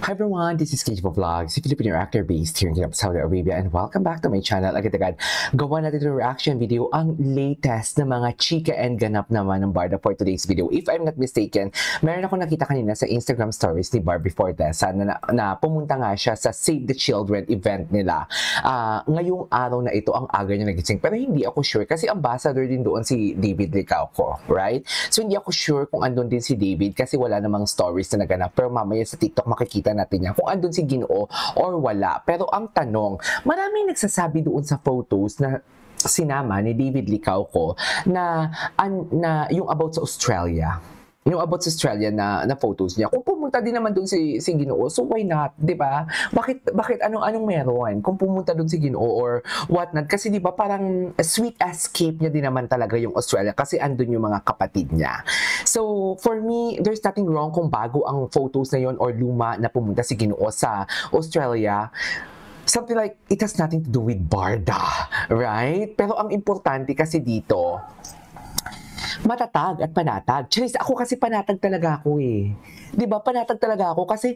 Hi everyone, this is Cage Vlogs, a Filipino actor based here in Saudi Arabia, and welcome back to my channel. Agad-agad, gawa natin yung reaction video, ang latest na mga chika and ganap naman ng Barda for today's video. If I'm not mistaken, meron ako nakita kanina sa Instagram stories ni Barbie Fortesa na pumunta nga siya sa Save the Children event nila. Ngayong araw na ito, ang aga niya nagising. Pero hindi ako sure kasi ambassador din doon si David Licauco, right? So hindi ako sure kung andun din si David kasi wala namang stories na naganap. Pero mamaya sa TikTok makikita natin yan kung andun si Ginoo or wala. Pero ang tanong, maraming nagsasabi doon sa photos na sinama ni David Licauco na yung about sa Australia. Yung about sa Australia na photos niya. Kung pumunta din naman doon si Ginoo, so why not, 'di ba? Bakit anong meron kung pumunta doon si Ginoo or what not? Kasi 'di ba parang sweet escape niya din naman talaga yung Australia kasi andun yung mga kapatid niya. So for me, there's nothing wrong kung bago ang photos na yon or luma na pumunta si Ginoo sa Australia. Something like, it has nothing to do with Barda, right? Pero ang importante kasi dito, matatag at panatag. Charis, ako kasi panatag talaga ako eh. 'Di ba? Panatag talaga ako kasi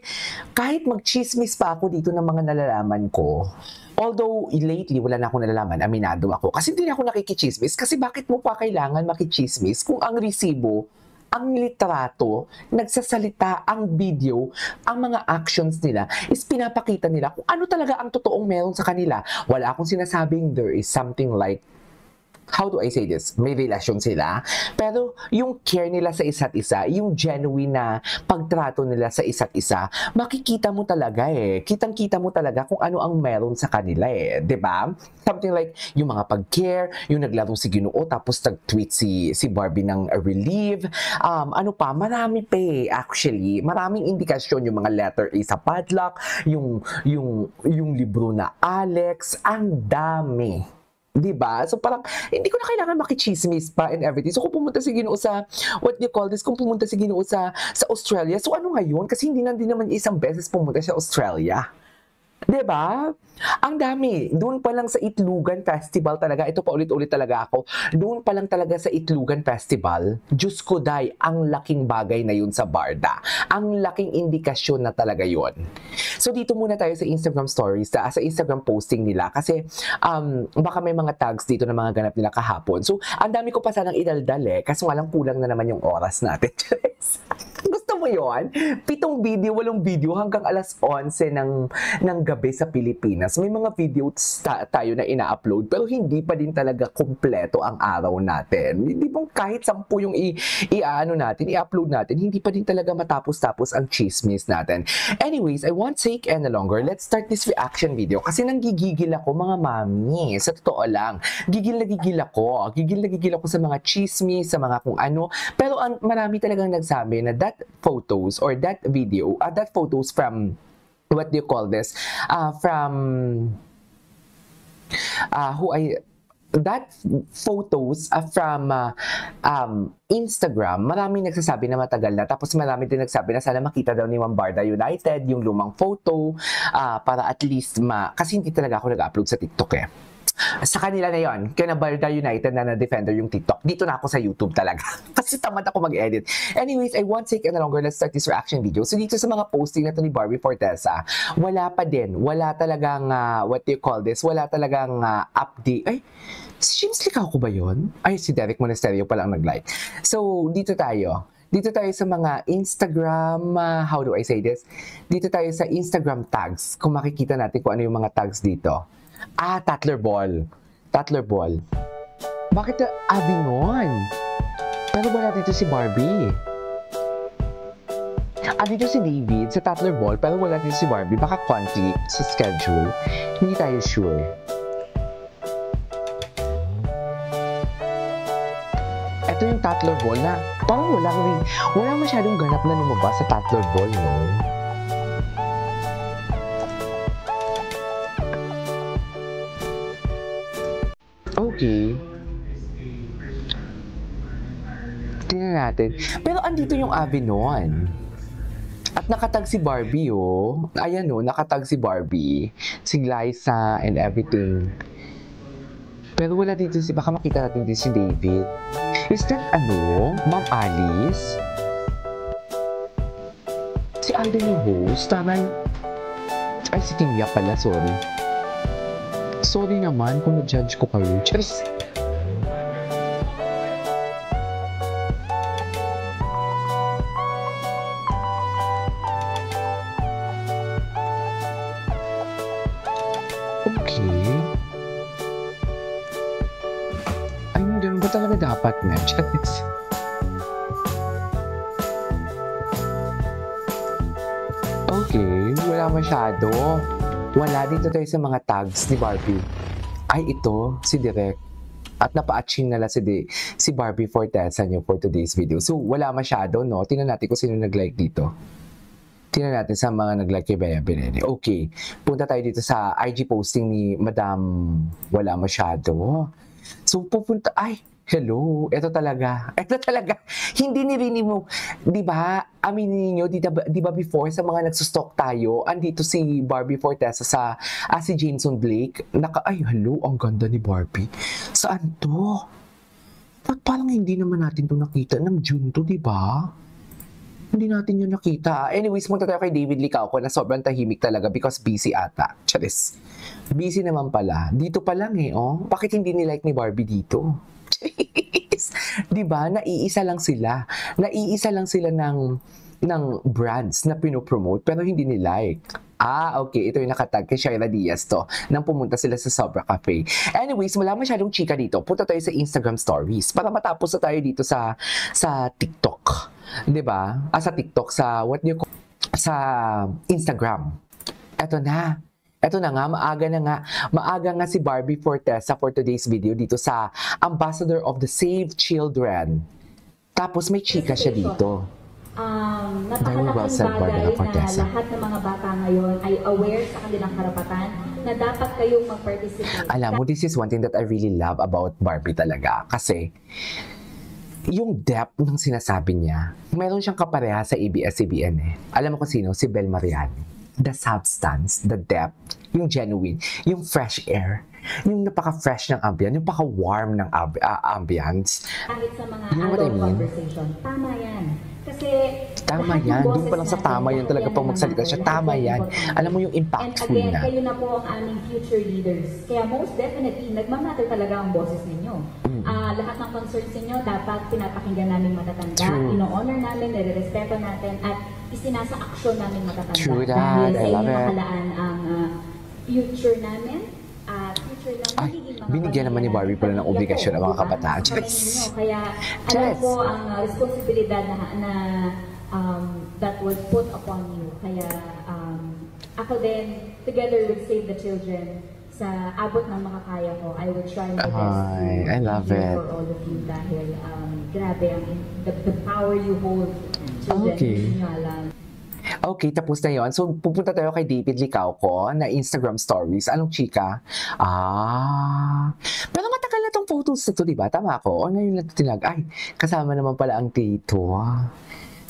kahit mag-chismis pa ako dito ng mga nalalaman ko. Although lately wala na akong nalalaman, aminado ako. Kasi hindi na ako nakikichismis kasi bakit mo pa kailangan makichismis kung ang resibo, ang litrato, nagsasalita, ang video, ang mga actions nila is pinapakita nila kung ano talaga ang totoong meron sa kanila. Wala akong sinasabing there is something like, how do I say this? May relasyon sila. Pero yung care nila sa isa't isa, yung genuine na pagtrato nila sa isa't isa, makikita mo talaga eh. Kitang-kita mo talaga kung ano ang meron sa kanila eh. 'Di ba? Something like yung mga pag-care, yung naglaro si Ginoo tapos nag-tweet si Barbie ng relief. Ano pa? Marami pa eh, actually. Maraming indikasyon yung mga letter A sa padlock, yung libro na Alex, ang dami. Diba? So parang, hindi ko na kailangan makichismis pa and everything. So kung pumunta si Ginoo sa, what do you call this? Kung pumunta si Ginoo sa Australia, so ano ngayon? Kasi hindi na din naman isang beses pumunta sa Australia. Diba? Ang dami. Doon pa lang sa Itlogan Festival talaga, ito pa ulit-ulit talaga ako, doon pa lang talaga sa Itlogan Festival, Diyos ko day, ang laking bagay na yun sa Barda. Ang laking indikasyon na talaga yun. So dito muna tayo sa Instagram stories, sa Instagram posting nila, kasi baka may mga tags dito na mga ganap nila kahapon. So ang dami ko pa sanang idaldal eh, kasi walang kulang na naman yung oras natin. Gusto mo yun? 7 video, 8 video hanggang alas 11 ng gabi sa Pilipinas. May mga video tayo na ina-upload pero hindi pa din talaga kompleto ang araw natin. Hindi bang kahit 10 yung i-upload natin, hindi pa din talaga matapos-tapos ang chismis natin. Anyways, I won't take any longer. Let's start this reaction video kasi nanggigigil ako mga mami. Sa totoo lang, gigil na gigil ako. Gigil na gigil ako sa mga chismis, sa mga kung ano. Pero marami talagang nagsabi na that photos or that video, that photos from, what do you call this? That photos from Instagram, maraming nagsasabi na matagal na, tapos marami din nagsabi na sana makita daw ni Ma'am Barda United yung lumang photo para at least kasi hindi talaga ako nag-upload sa TikTok eh. Sa kanila na yon, kaya na Barda United na na-defender yung TikTok. Dito na ako sa YouTube talaga. Kasi tamad ako mag-edit. Anyways, I won't take any longer. Let's start this reaction video. So dito sa mga posting na to ni Barbie Fortesa, wala pa din. Wala talagang, what do you call this? Wala talagang update. Ay, si James Licauco ba yun? Ay, si Derek Monasterio pa lang nag-like. So, dito tayo. Dito tayo sa mga Instagram, how do I say this? Dito tayo sa Instagram tags. Kung makikita natin kung ano yung mga tags dito. Tatler Ball. Tatler Ball. Bakit Avinon? Pero wala dito si Barbie. Dito si David sa Tatler Ball, pero wala dito si Barbie. Baka conflict sa schedule. Hindi tayo sure. Ito yung Tatler Ball na parang wala masyadong ganap na lumabas sa Tatler Ball, no? Okay. Tingnan natin. Pero andito yung Avinon. At nakatag si Barbie, oh. Ayan, oh, nakatag si Barbie. Si Liza and everything. Pero wala dito baka makita natin dito si David. Is that Ma'am Alice? Si Alden yung host. Tama. Ay, si Kimia pala. Sorry. Sorry naman kung na-judge ko kayo. Charis. Okay. Ay, ganun ba talaga dapat na? Charis. Okay, wala masyado. Wala dito tayo sa mga tags ni Barbie. Ay, ito, si Direk. At napa-atching nala si Barbie Fortesa niyo for today's video. So, wala masyado, no? Tingnan natin kung sino nag-like dito. Tingnan natin sa mga nag-like kay Bea Benene. Okay, punta tayo dito sa IG posting ni Madam Wala Masyado. So, pupunta, ay, hello, ito talaga. Hindi nirinig mo, di ba, aminin niyo, di ba before, sa mga nagsustalk tayo, andito si Barbie Fortesa sa, si Jameson Blake, ay, hello, ang ganda ni Barbie. Saan to? Ba't parang hindi naman natin to nakita ng June to, di ba? Hindi natin yun nakita. Anyways, punta tayo kay David Licauco na sobrang tahimik talaga because busy ata. Charis. Busy naman pala. Dito pa lang oh. Bakit hindi ni-like ni Barbie dito? Diba? Naiisa lang sila. Naiisa lang sila ng brands na pinopromote pero hindi ni-like. Okay. Ito yung nakatag kay Shaira Diaz to nang pumunta sila sa Sobra Cafe. Anyways, wala masyadong chika dito. Punta tayo sa Instagram stories para matapos na tayo dito sa TikTok. Diba? Sa TikTok, sa Instagram. Ito na nga, maaga nga si Barbie Fortesa for today's video dito sa Ambassador of the Save Children. Tapos may chika siya dito. Napakalaking bagay na lahat ng mga bata ngayon ay aware sa kanilang karapatan na dapat kayong mag-participate. Alam mo, this is one thing that I really love about Barbie talaga. Kasi, yung depth ng sinasabi niya, meron siyang kapareha sa ABS-CBN Alam mo kung sino? Si Bel Mariani. The substance, the depth, yung genuine, yung fresh air, yung napaka-fresh ng ambience, yung napaka-warm ng ambience. Kahit sa mga adult conversation, tama yan. Kasi tama yan. Doon pa lang sa tama yan talaga pag magsalita siya. Tama yan. Alam mo yung impactful and again, na. Kayo na po ang aming future leaders. Kaya most definitely, nagmamatter talaga ang boses ninyo. Lahat ng concerns ninyo dapat pinapakinggan namin matatanda. Ino-honor namin, nire-respeto natin, at isinasa aksyon namin matatanda. True that. I love it. Nakalaan ang future namin. Binigyan naman ni Barbie pala ng obligasyon ng mga kabataan. Kaya alam ko ang responsibilidad na that was put upon you. Kaya ako din, together with Save the Children, sa abot ng makakaya ko, I will try my best to I love it. for all of you dahil grabe the power you hold. Children, hindi nyo alam. Okay, tapos na yun. So, pupunta tayo kay David Licauco na Instagram stories. Anong chika? Pero matagal na tong photos na to, diba? Tama ako. O ngayon lang tinag. Ay, kasama naman pala ang tito.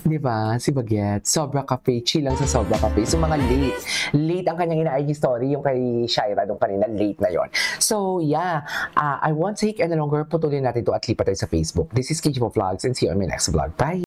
Diba? Si Baguette. Sobra Cafe. Chill lang sa Sobra Cafe. So, mga late. Late ang kanyang ina-IG story. Yung kay Shaira nung kanina. Late na yon. So, yeah. I won't take any longer. Putulin natin to at lipat tayo sa Facebook. This is KG Vlogs and see you on my next vlog. Bye!